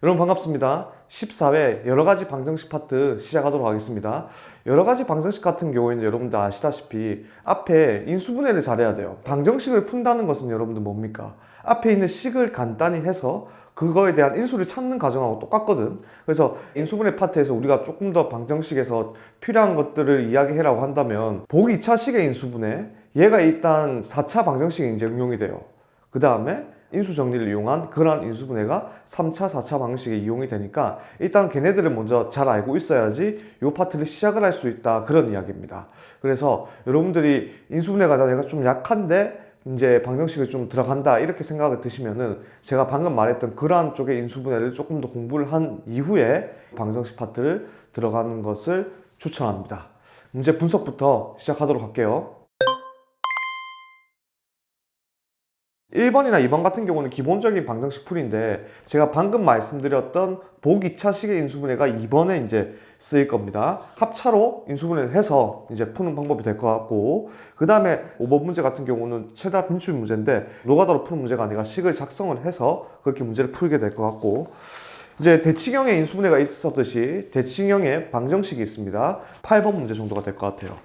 여러분 반갑습니다. 14회 여러가지 방정식 파트 시작하도록 하겠습니다. 여러가지 방정식 같은 경우에는 여러분들 아시다시피 앞에 인수분해를 잘해야 돼요. 방정식을 푼다는 것은 여러분들 뭡니까? 앞에 있는 식을 간단히 해서 그거에 대한 인수를 찾는 과정하고 똑같거든. 그래서 인수분해 파트에서 우리가 조금 더 방정식에서 필요한 것들을 이야기해라고 한다면 보기 2차식의 인수분해, 얘가 일단 4차 방정식에 이제 응용이 돼요. 그 다음에 인수정리를 이용한 그러한 인수분해가 3차, 4차 방식에 이용이 되니까 일단 걔네들을 먼저 잘 알고 있어야지 이 파트를 시작을 할 수 있다, 그런 이야기입니다. 그래서 여러분들이 인수분해가 내가 좀 약한데 이제 방정식을 좀 들어간다 이렇게 생각을 드시면은 제가 방금 말했던 그러한 쪽의 인수분해를 조금 더 공부를 한 이후에 방정식 파트를 들어가는 것을 추천합니다. 문제 분석부터 시작하도록 할게요. 1번이나 2번 같은 경우는 기본적인 방정식 풀인데 제가 방금 말씀드렸던 보기 2차식의 인수분해가 2번에 이제 쓰일 겁니다. 합차로 인수분해를 해서 이제 푸는 방법이 될 것 같고, 그 다음에 5번 문제 같은 경우는 최다 빈출 문제인데 노가다로 푸는 문제가 아니라 식을 작성을 해서 그렇게 문제를 풀게 될 것 같고, 이제 대칭형의 인수분해가 있었듯이 대칭형의 방정식이 있습니다. 8번 문제 정도가 될 것 같아요.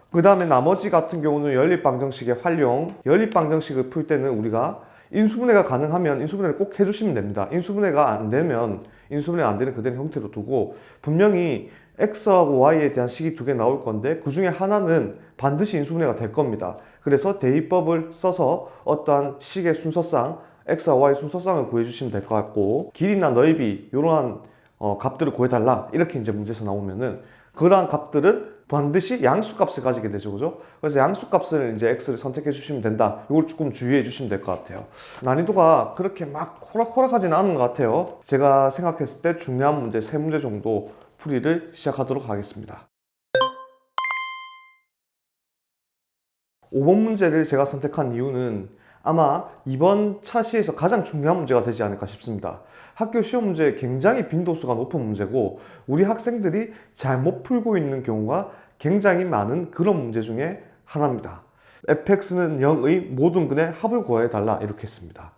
그 다음에 나머지 같은 경우는 연립방정식의 활용, 연립방정식을 풀 때는 우리가 인수분해가 가능하면 인수분해를 꼭 해주시면 됩니다. 인수분해가 안 되면 인수분해가 안 되는 그대로 형태로 두고, 분명히 x하고 y에 대한 식이 두 개 나올 건데 그 중에 하나는 반드시 인수분해가 될 겁니다. 그래서 대입법을 써서 어떠한 식의 순서상 x와 y 순서상을 구해주시면 될 것 같고, 길이나 넓이 이러한 값들을 구해달라 이렇게 이제 문제에서 나오면은 그러한 값들은 반드시 양수값을 가지게 되죠, 그죠? 그래서 양수값을 이제 x를 선택해 주시면 된다. 이걸 조금 주의해 주시면 될 것 같아요. 난이도가 그렇게 막 호락호락하지는 않은 것 같아요. 제가 생각했을 때 중요한 문제 3문제 정도 풀이를 시작하도록 하겠습니다. 5번 문제를 제가 선택한 이유는 아마 이번 차시에서 가장 중요한 문제가 되지 않을까 싶습니다. 학교 시험 문제 굉장히 빈도수가 높은 문제고 우리 학생들이 잘못 풀고 있는 경우가 굉장히 많은 그런 문제 중에 하나입니다. fx는 0의 모든 근의 합을 구해달라 이렇게 했습니다.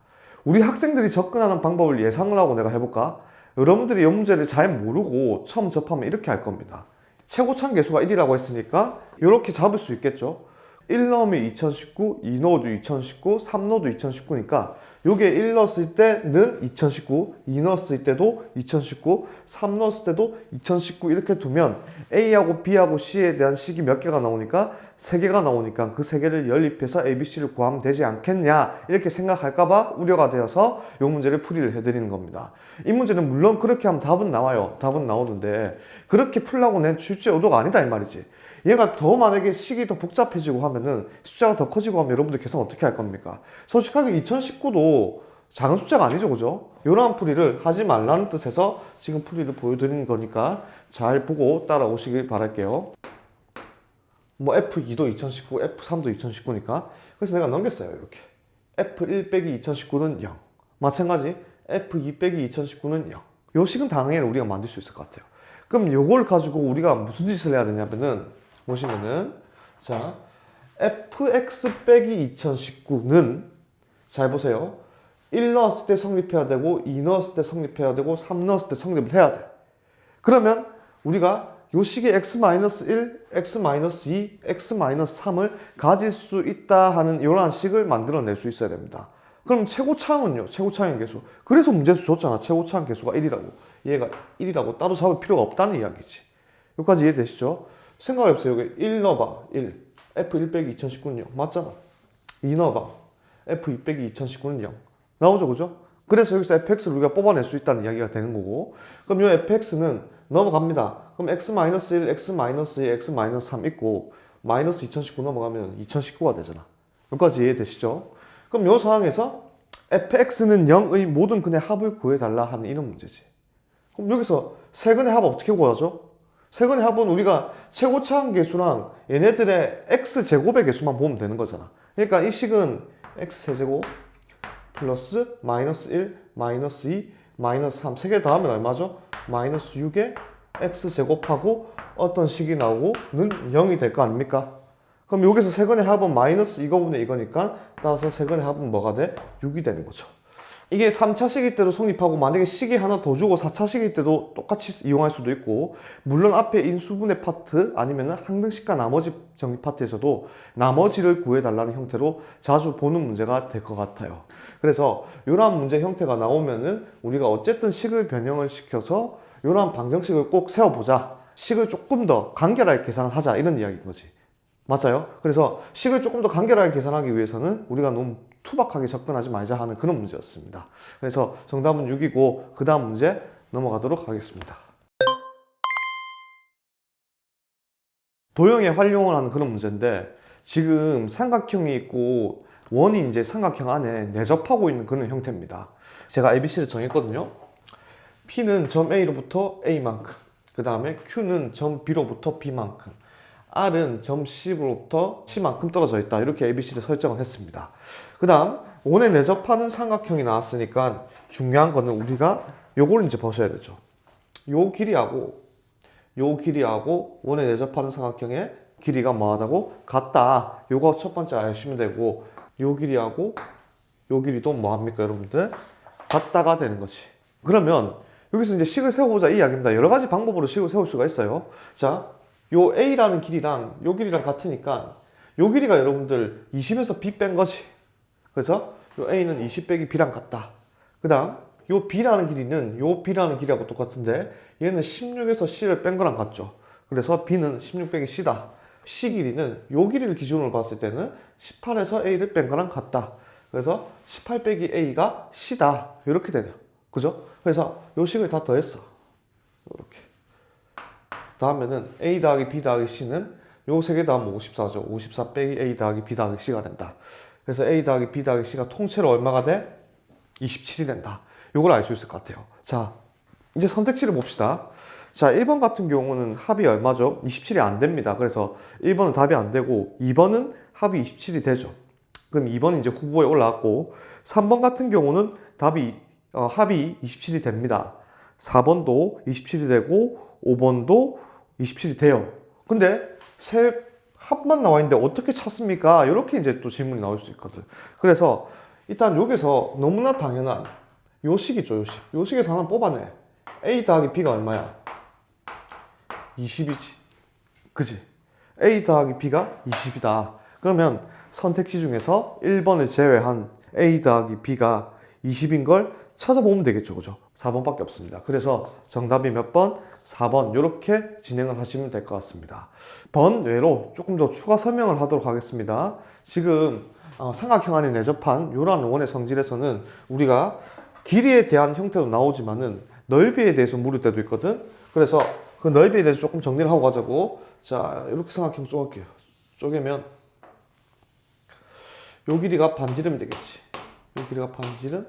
우리 학생들이 접근하는 방법을 예상을 하고 내가 해볼까? 여러분들이 이 문제를 잘 모르고 처음 접하면 이렇게 할 겁니다. 최고참 계수가 1이라고 했으니까 이렇게 잡을 수 있겠죠. 1 넣으면 2019, 2 넣어도 2019, 3 넣어도 2019니까 요게 1 넣었을 때는 2019, 2 넣었을 때도 2019, 3 넣었을 때도 2019 이렇게 두면 A하고 B하고 C에 대한 식이 몇 개가 나오니까 3개가 나오니까 그 3개를 연립해서 A, B, C를 구하면 되지 않겠냐 이렇게 생각할까봐 우려가 되어서 이 문제를 풀이를 해드리는 겁니다. 이 문제는 물론 그렇게 하면 답은 나와요. 답은 나오는데 그렇게 풀라고 낸 출제 의도가 아니다 이 말이지. 얘가 더 만약에 식이 더 복잡해지고 하면은 숫자가 더 커지고 하면 여러분들 계산 어떻게 할 겁니까? 솔직하게 2019도 작은 숫자가 아니죠, 그죠? 이러한 풀이를 하지 말라는 뜻에서 지금 풀이를 보여드리는 거니까 잘 보고 따라오시길 바랄게요. 뭐 F2도 2019, F3도 2019니까 그래서 내가 넘겼어요, 이렇게. F1 빼기 2019는 0. 마찬가지 F2 빼기 2019는 0. 요 식은 당연히 우리가 만들 수 있을 것 같아요. 그럼 요걸 가지고 우리가 무슨 짓을 해야 되냐면은 보시면은 자 fx 빼기 2019는 잘 보세요. 1 넣었을 때 성립해야 되고 2 넣었을 때 성립해야 되고 3 넣었을 때 성립을 해야 돼. 그러면 우리가 요 식의 x-1, x-2, x-3을 가질 수 있다 하는 이러한 식을 만들어낼 수 있어야 됩니다. 그럼 최고차항은요? 최고차항 계수. 그래서 문제수 줬잖아. 최고차항 계수가 1이라고. 얘가 1이라고 따로 잡을 필요가 없다는 이야기지. 여기까지 이해되시죠? 생각해보세요. 여기 1 넣어봐. 1. F1 빼기 2019는 0. 맞잖아. 2 넣어봐. F2 빼기 2019는 0. 나오죠, 그죠? 그래서 여기서 fx를 우리가 뽑아낼 수 있다는 이야기가 되는 거고, 그럼 이 fx는 넘어갑니다. 그럼 x-1, x-2, x-3 있고 마이너스 2019 넘어가면 2019가 되잖아. 여기까지 이해되시죠? 그럼 이 상황에서 fx는 0의 모든 근의 합을 구해달라 하는 이런 문제지. 그럼 여기서 세 근의 합 어떻게 구하죠? 세 근의 합은 우리가 최고차항 계수랑 얘네들의 x제곱의 계수만 보면 되는 거잖아. 그러니까 이 식은 x세제곱 플러스 마이너스 1, 마이너스 2, 마이너스 3 세 개 더하면 얼마죠? 마이너스 6에 x제곱하고 어떤 식이 나오고는 0이 될 거 아닙니까? 그럼 여기서 세 근의 합은 마이너스 이거분의 이거니까 따라서 세 근의 합은 뭐가 돼? 6이 되는 거죠. 이게 3차 시기 때도 성립하고 만약에 시기 하나 더 주고 4차 시기 때도 똑같이 이용할 수도 있고, 물론 앞에 인수분해 파트 아니면 항등식과 나머지 정리 파트에서도 나머지를 구해달라는 형태로 자주 보는 문제가 될 것 같아요. 그래서 이러한 문제 형태가 나오면은 우리가 어쨌든 식을 변형을 시켜서 이러한 방정식을 꼭 세워보자, 식을 조금 더 간결하게 계산을 하자, 이런 이야기인 거지. 맞아요? 그래서 식을 조금 더 간결하게 계산하기 위해서는 우리가 너무 투박하게 접근하지 말자 하는 그런 문제였습니다. 그래서 정답은 6이고 그 다음 문제 넘어가도록 하겠습니다. 도형의 활용을 하는 그런 문제인데, 지금 삼각형이 있고 원이 이제 삼각형 안에 내접하고 있는 그런 형태입니다. 제가 ABC를 정했거든요. P는 점 A로부터 A만큼, 그 다음에 Q는 점 B로부터 B만큼, R은 점 C로부터 C만큼 떨어져 있다. 이렇게 ABC를 설정을 했습니다. 그 다음 원에 내접하는 삼각형이 나왔으니까 중요한 거는 우리가 요걸 이제 보셔야 되죠. 요 길이하고 원에 내접하는 삼각형의 길이가 뭐하다고? 같다. 요거 첫 번째 아시면 되고, 요 길이하고 요 길이도 뭐합니까 여러분들? 같다가 되는 거지. 그러면 여기서 이제 식을 세워보자 이 이야기입니다. 여러 가지 방법으로 식을 세울 수가 있어요. 자, 요 A라는 길이랑 요 길이랑 같으니까 요 길이가 여러분들 20에서 B 뺀 거지. 그래서 요 A는 20 빼기 B랑 같다. 그 다음 요 B라는 길이는 요 B라는 길이하고 똑같은데 얘는 16에서 C를 뺀 거랑 같죠. 그래서 B는 16 빼기 C다. C 길이는 요 길이를 기준으로 봤을 때는 18에서 A를 뺀 거랑 같다. 그래서 18 빼기 A가 C다. 이렇게 되네요. 그죠? 그래서 요 식을 다 더했어. 이렇게. 다음에는 A 더하기 B 더하기 C는 요 세 개 더하면 54죠. 54 빼기 A 더하기 B 더하기 C가 된다. 그래서 A 더하기 B 더하기 C가 통째로 얼마가 돼? 27이 된다. 요걸 알 수 있을 것 같아요. 자, 이제 선택지를 봅시다. 자, 1번 같은 경우는 합이 얼마죠? 27이 안 됩니다. 그래서 1번은 답이 안 되고 2번은 합이 27이 되죠. 그럼 2번은 이제 후보에 올라왔고, 3번 같은 경우는 합이 27이 됩니다. 4번도 27이 되고 5번도 27이 돼요. 근데 세 합만 나와 있는데 어떻게 찾습니까? 이렇게 이제 또 질문이 나올 수 있거든. 그래서 일단 여기서 너무나 당연한 요 식이죠, 요 식. 요 식에서 하나 뽑아내. A 더하기 B가 얼마야? 20이지. 그지? A 더하기 B가 20이다. 그러면 선택지 중에서 1번을 제외한 A 더하기 B가 20인 걸 찾아보면 되겠죠. 그죠? 4번밖에 없습니다. 그래서 정답이 몇 번? 4번. 이렇게 진행을 하시면 될 것 같습니다. 번외로 조금 더 추가 설명을 하도록 하겠습니다. 지금 삼각형 안에 내접한 이러한 원의 성질에서는 우리가 길이에 대한 형태도 나오지만은 넓이에 대해서 물을 때도 있거든. 그래서 그 넓이에 대해서 조금 정리를 하고 가자고. 자, 이렇게 삼각형 쪼갤게요. 쪼개면 요 길이가 반지름이 되겠지. 요 길이가 반지름,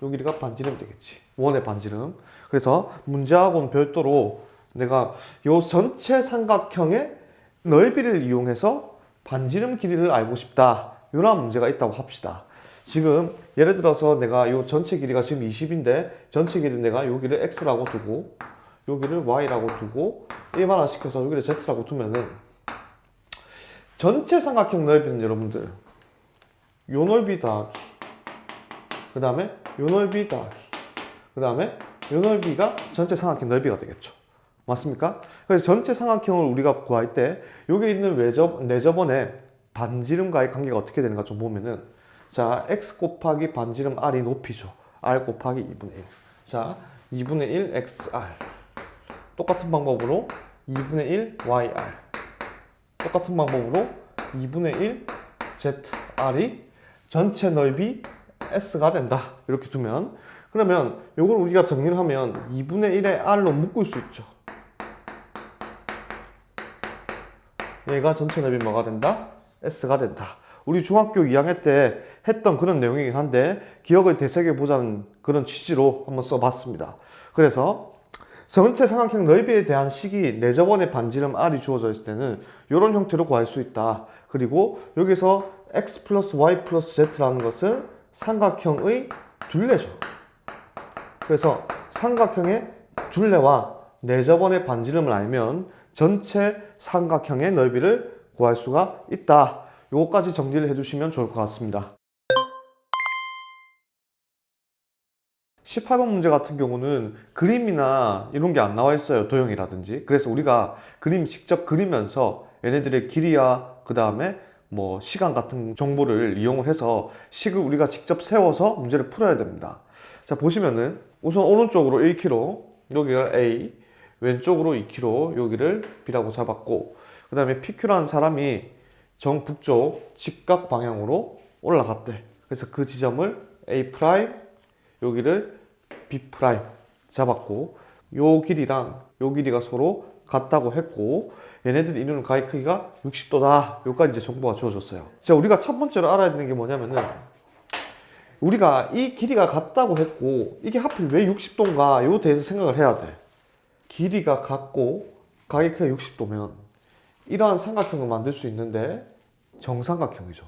요 길이가 반지름이 되겠지. 원의 반지름. 그래서 문제하고는 별도로 내가 요 전체 삼각형의 넓이를 이용해서 반지름 길이를 알고 싶다. 이런 문제가 있다고 합시다. 지금 예를 들어서 내가 요 전체 길이가 지금 20인데 전체 길이는 내가 여기를 X라고 두고 여기를 Y라고 두고 일반화시켜서 여기를 Z라고 두면은 전체 삼각형 넓이는 여러분들 요 넓이 더하기 그 다음에 요 넓이 더하기 그 다음에 요 넓이가 전체 삼각형 넓이가 되겠죠. 맞습니까? 그래서 전체 삼각형을 우리가 구할 때 여기 있는 내접원의 반지름과의 관계가 어떻게 되는가 좀 보면은, 자, x 곱하기 반지름 r이 높이죠. r 곱하기 2분의 1. 자, 2분의 1 xr. 똑같은 방법으로 2분의 1 yr. 똑같은 방법으로 2분의 1 zr이 전체 넓이 s가 된다. 이렇게 두면, 그러면 이걸 우리가 정리를 하면 2분의 1의 r로 묶을 수 있죠. 얘가 전체 넓이 뭐가 된다? S가 된다. 우리 중학교 2학년 때 했던 그런 내용이긴 한데 기억을 되새겨 보자는 그런 취지로 한번 써봤습니다. 그래서 전체 삼각형 넓이에 대한 식이 내접원의 반지름 R이 주어져 있을 때는 이런 형태로 구할 수 있다. 그리고 여기서 X 플러스 Y 플러스 Z라는 것은 삼각형의 둘레죠. 그래서 삼각형의 둘레와 내접원의 반지름을 알면 전체 삼각형의 넓이를 구할 수가 있다. 요거까지 정리를 해주시면 좋을 것 같습니다. 18번 문제 같은 경우는 그림이나 이런 게 안 나와 있어요. 도형이라든지. 그래서 우리가 그림 직접 그리면서 얘네들의 길이야, 그 다음에 뭐 시간 같은 정보를 이용을 해서 식을 우리가 직접 세워서 문제를 풀어야 됩니다. 자, 보시면은 우선 오른쪽으로 1km, 여기가 A, 왼쪽으로 2km, 여기를 B라고 잡았고, 그 다음에 PQ라는 사람이 정북쪽 직각 방향으로 올라갔대. 그래서 그 지점을 A', 여기를 B' 잡았고, 요 길이랑 요 길이가 서로 같다고 했고, 얘네들이 이루는 가위 크기가 60도다. 여기까지 이제 정보가 주어졌어요. 자, 우리가 첫 번째로 알아야 되는 게 뭐냐면은, 우리가 이 길이가 같다고 했고, 이게 하필 왜 60도인가? 요 대해서 생각을 해야 돼. 길이가 같고, 가위 크기가 60도면, 이러한 삼각형을 만들 수 있는데, 정삼각형이죠.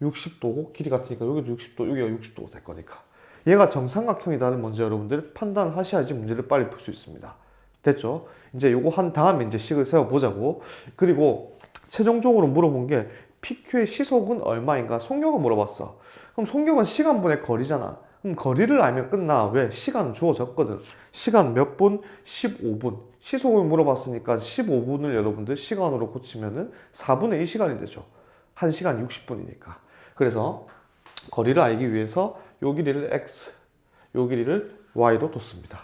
60도고, 길이 같으니까 여기도 60도, 여기가 60도가 될 거니까. 얘가 정삼각형이다는 먼저 여러분들 판단하셔야지 문제를 빨리 풀 수 있습니다. 됐죠? 이제 요거 한 다음에 이제 식을 세워보자고. 그리고 최종적으로 물어본 게 PQ의 시속은 얼마인가? 속력을 물어봤어. 그럼 속력은 시간분의 거리잖아. 그럼 거리를 알면 끝나. 왜? 시간은 주어졌거든. 시간 몇 분? 15분. 시속을 물어봤으니까 15분을 여러분들 시간으로 고치면은 4분의 1시간이 되죠. 1시간 60분이니까. 그래서 거리를 알기 위해서 요 길이를 x, 요 길이를 y로 뒀습니다.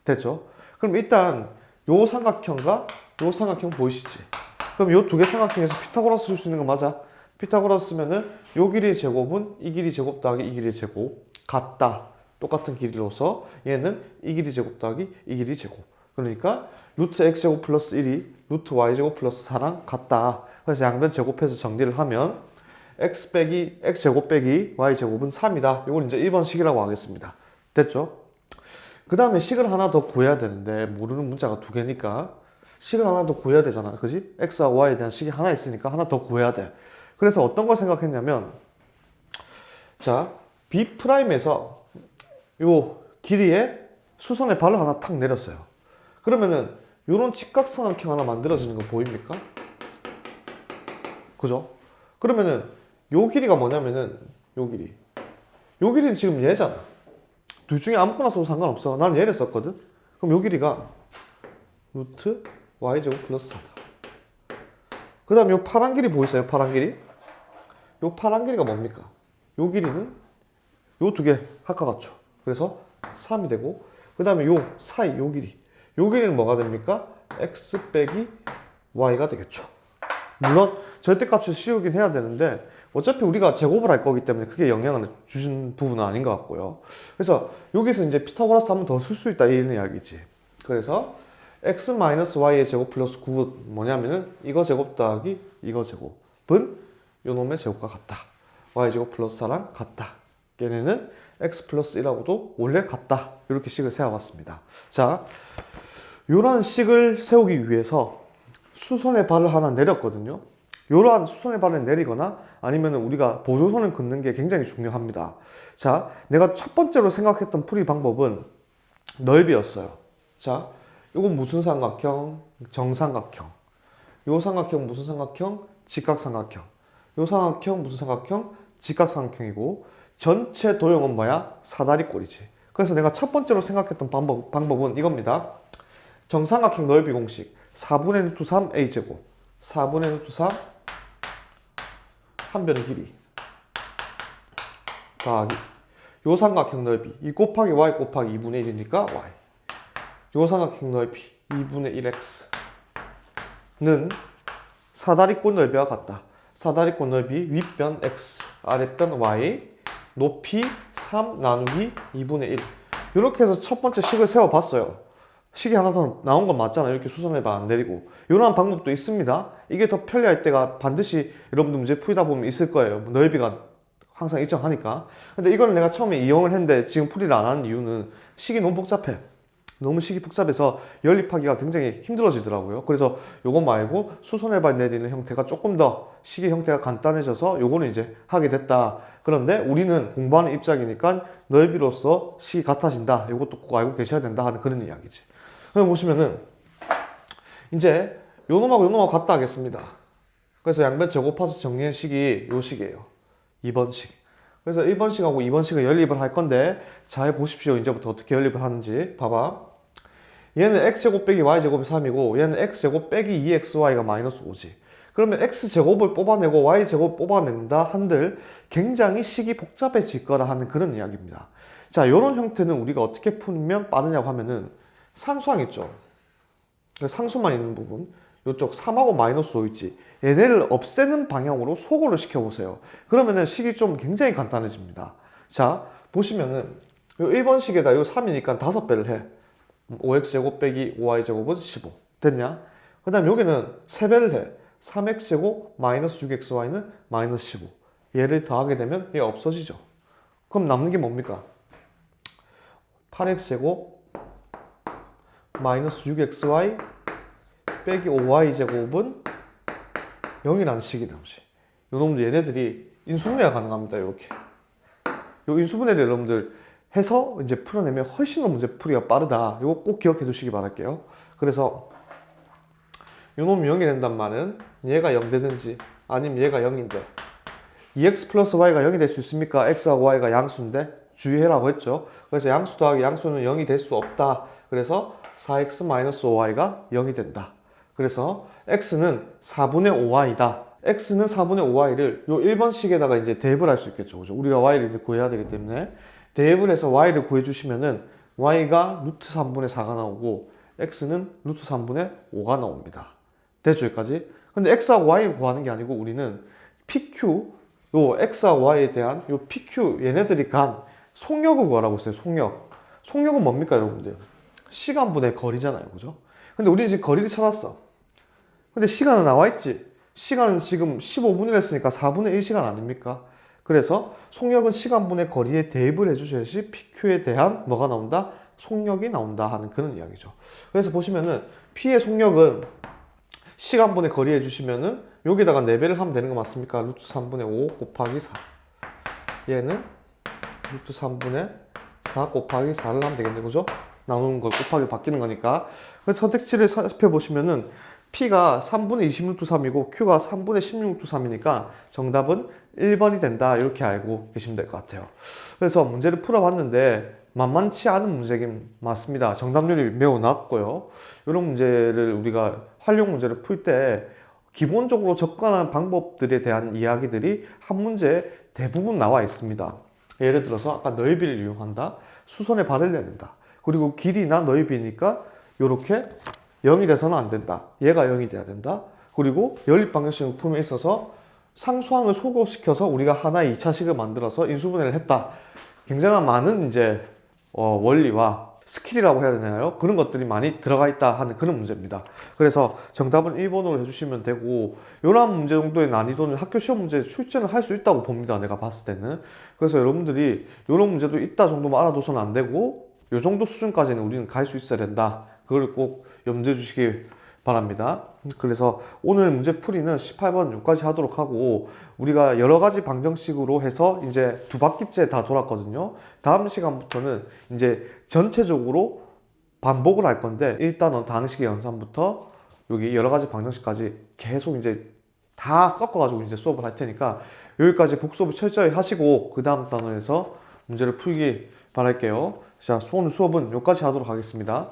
됐죠? 그럼 일단 요 삼각형과 요 삼각형 보이시지? 그럼 요 두 개 삼각형에서 피타고라스 쓸 수 있는 거 맞아? 피타고라스 쓰면은 요 길이의 제곱은 이 길이 제곱 더하기 이 길이의 제곱 같다. 똑같은 길이로서 얘는 이 길이 제곱 더하기 이 길이 제곱. 그러니까 루트 x제곱 플러스 1이 루트 y제곱 플러스 4랑 같다. 그래서 양변 제곱해서 정리를 하면 x제곱 빼기 y제곱은 3이다. 이걸 이제 1번 식이라고 하겠습니다. 됐죠? 그 다음에 식을 하나 더 구해야 되는데 모르는 문자가 두 개니까 식을 하나 더 구해야 되잖아. 그지? x와 y에 대한 식이 하나 있으니까 하나 더 구해야 돼. 그래서 어떤 걸 생각했냐면 자, B'에서 요 길이에 수선의 발을 하나 탁 내렸어요. 그러면은 요런 직각삼각형 하나 만들어지는 거 보입니까? 그죠? 그러면은 요 길이가 뭐냐면은 요 길이. 요 길이는 지금 얘잖아. 둘 중에 아무거나 써도 상관없어. 난 얘를 썼거든. 그럼 요 길이가 루트 y제곱 플러스 4다. 그 다음 요 파란 길이 보이세요? 파란 길이? 요 파란 길이가 뭡니까? 요 길이는 요 두 개 합과 같죠. 그래서 3이 되고, 그 다음에 요 사이 요 길이. 요 길이는 뭐가 됩니까? x 빼기 y가 되겠죠. 물론 절대값을 씌우긴 해야 되는데 어차피 우리가 제곱을 할 거기 때문에 크게 영향을 주신 부분은 아닌 것 같고요. 그래서 여기서 이제 피타고라스 한번 더 쓸 수 있다 이런 이야기지. 그래서 x-y의 제곱 플러스 9은 뭐냐면은 이거 제곱 더하기 이거 제곱은 요놈의 제곱과 같다. y제곱 플러스 4랑 같다. 걔네는 x 플러스 1하고도 원래 같다. 이렇게 식을 세워봤습니다. 자, 요런 식을 세우기 위해서 수선의 발을 하나 내렸거든요. 이러한 수선의 발을 내리거나 아니면 우리가 보조선을 긋는 게 굉장히 중요합니다. 자, 내가 첫 번째로 생각했던 풀이 방법은 넓이였어요. 자, 이건 무슨 삼각형? 정삼각형. 요 삼각형 무슨 삼각형? 직각삼각형. 요 삼각형 무슨 삼각형? 직각삼각형이고 전체 도형은 뭐야? 사다리꼴이지. 그래서 내가 첫 번째로 생각했던 방법은 이겁니다. 정삼각형 넓이 공식 4분의 루트 3 a제곱 4분의 루트 3 한 변의 길이 더하기 요 삼각형 넓이 2 곱하기 y 곱하기 2분의 1이니까 y 요 삼각형 넓이 2분의 1x는 사다리꼴 넓이와 같다. 사다리꼴 넓이 윗변 x 아랫변 y 높이 3 나누기 2분의 1 이렇게 해서 첫 번째 식을 세워봤어요. 식이 하나 더 나온 건 맞잖아요. 이렇게 수선해봐 안 내리고. 이런 방법도 있습니다. 이게 더 편리할 때가 반드시 여러분들 문제 풀다 보면 있을 거예요. 넓이가 항상 일정하니까. 근데 이걸 내가 처음에 이용을 했는데 지금 풀이를 안 하는 이유는 식이 너무 복잡해. 너무 식이 복잡해서 연립하기가 굉장히 힘들어지더라고요. 그래서 요거 말고 수선해봐 내리는 형태가 조금 더 식의 형태가 간단해져서 요거는 이제 하게 됐다. 그런데 우리는 공부하는 입장이니까 넓이로서 식이 같아진다. 이것도 꼭 알고 계셔야 된다 하는 그런 이야기지. 그럼 보시면은 이제 요놈하고 요놈하고 같다 하겠습니다. 그래서 양변 제곱해서 정리한 식이 요 식이에요. 2번 식. 그래서 1번식하고 2번식을 연립을 할 건데 잘 보십시오. 이제부터 어떻게 연립을 하는지 봐봐. 얘는 x제곱 빼기 y제곱이 3이고 얘는 x제곱 빼기 2xy가 마이너스 5지. 그러면 x제곱을 뽑아내고 y제곱 뽑아낸다 한들 굉장히 식이 복잡해질 거라 하는 그런 이야기입니다. 자, 이런 형태는 우리가 어떻게 풀면 빠르냐고 하면은 상수항 있죠. 상수만 있는 부분, 이쪽 3하고 마이너스 5 있지. 얘네를 없애는 방향으로 소거를 시켜보세요. 그러면은 식이 좀 굉장히 간단해집니다. 자, 보시면은 요 1번식에다 요 3이니까 5배를 해. 5x제곱 빼기 5y제곱은 15. 됐냐? 그 다음 여기는 3배를 해. 3x제곱 마이너스 6xy는 마이너스 15. 얘를 더하게 되면 얘 없어지죠. 그럼 남는 게 뭡니까? 8x제곱 마이너스 6xy 빼기 5y제곱은 0이라는 식이 나오지. 여러분들 얘네들이 인수분해가 가능합니다. 이렇게. 요 인수분해를 여러분들 해서 이제 풀어내면 훨씬 더 문제 풀이가 빠르다. 이거 꼭 기억해 두시기 바랄게요. 그래서 요놈이 0이 된단 말은 얘가 0 되든지 아니면 얘가 0인데 2x 플러스 y가 0이 될 수 있습니까? x하고 y가 양수인데 주의해라고 했죠. 그래서 양수 더하기 양수는 0이 될 수 없다. 그래서 4x 마이너스 5y가 0이 된다. 그래서 x는 4분의 5y다. x는 4분의 5y를 요 1번식에다가 이제 대입을 할 수 있겠죠. 그죠? 우리가 y를 이제 구해야 되기 때문에 대입을 해서 y를 구해주시면은 y가 루트 3분의 4가 나오고 x는 루트 3분의 5가 나옵니다. 됐죠? 여기까지? 근데 x하고 y 구하는 게 아니고 우리는 pq, 요 x하고 y에 대한 요 pq 얘네들이 간 속력을 구하라고 했어요. 속력. 속력은 뭡니까, 여러분들? 시간분의 거리잖아요. 그죠? 근데 우리는 지금 거리를 찾았어. 근데 시간은 나와 있지. 시간은 지금 15분을 했으니까 4분의 1시간 아닙니까? 그래서 속력은 시간분의 거리에 대입을 해주셔야지 PQ에 대한 뭐가 나온다? 속력이 나온다 하는 그런 이야기죠. 그래서 보시면은 P의 속력은 시간분의 거리 해주시면은 여기다가 4배를 하면 되는 거 맞습니까? 루트 3분의 5 곱하기 4. 얘는 루트 3분의 4 곱하기 4를 하면 되겠네. 그죠? 나누는 거 곱하기 바뀌는 거니까. 그래서 선택지를 살펴보시면은 P가 3분의 20루트 3이고 Q가 3분의 16루트 3이니까 정답은 1번이 된다. 이렇게 알고 계시면 될 것 같아요. 그래서 문제를 풀어봤는데 만만치 않은 문제긴 맞습니다. 정답률이 매우 낮고요. 이런 문제를 우리가 활용 문제를 풀 때 기본적으로 접근하는 방법들에 대한 이야기들이 한 문제에 대부분 나와 있습니다. 예를 들어서 아까 너희비를 이용한다. 수선에 발을 내는다. 그리고 길이나 너희비니까 이렇게 0이 돼서는 안 된다. 얘가 0이 돼야 된다. 그리고 연립방정식 품에 있어서 상수항을 소거시켜서 우리가 하나의 2차식을 만들어서 인수분해를 했다. 굉장히 많은 이제 원리와 스킬이라고 해야 되나요? 그런 것들이 많이 들어가 있다 하는 그런 문제입니다. 그래서 정답은 1번으로 해주시면 되고 이런 문제 정도의 난이도는 학교 시험 문제에 출제는 할 수 있다고 봅니다. 내가 봤을 때는. 그래서 여러분들이 이런 문제도 있다 정도만 알아둬서는 안 되고 이 정도 수준까지는 우리는 갈 수 있어야 된다. 그걸 꼭 염두해 주시기 바랍니다. 그래서 오늘 문제 풀이는 18번 여기까지 하도록 하고 우리가 여러 가지 방정식으로 해서 이제 2바퀴째 다 돌았거든요. 다음 시간부터는 이제 전체적으로 반복을 할 건데 일단은 다항식의 연산부터 여기 여러 가지 방정식까지 계속 이제 다 섞어가지고 이제 수업을 할 테니까 여기까지 복습을 철저히 하시고 그 다음 단원에서 문제를 풀기 바랄게요. 자, 오늘 수업은 여기까지 하도록 하겠습니다.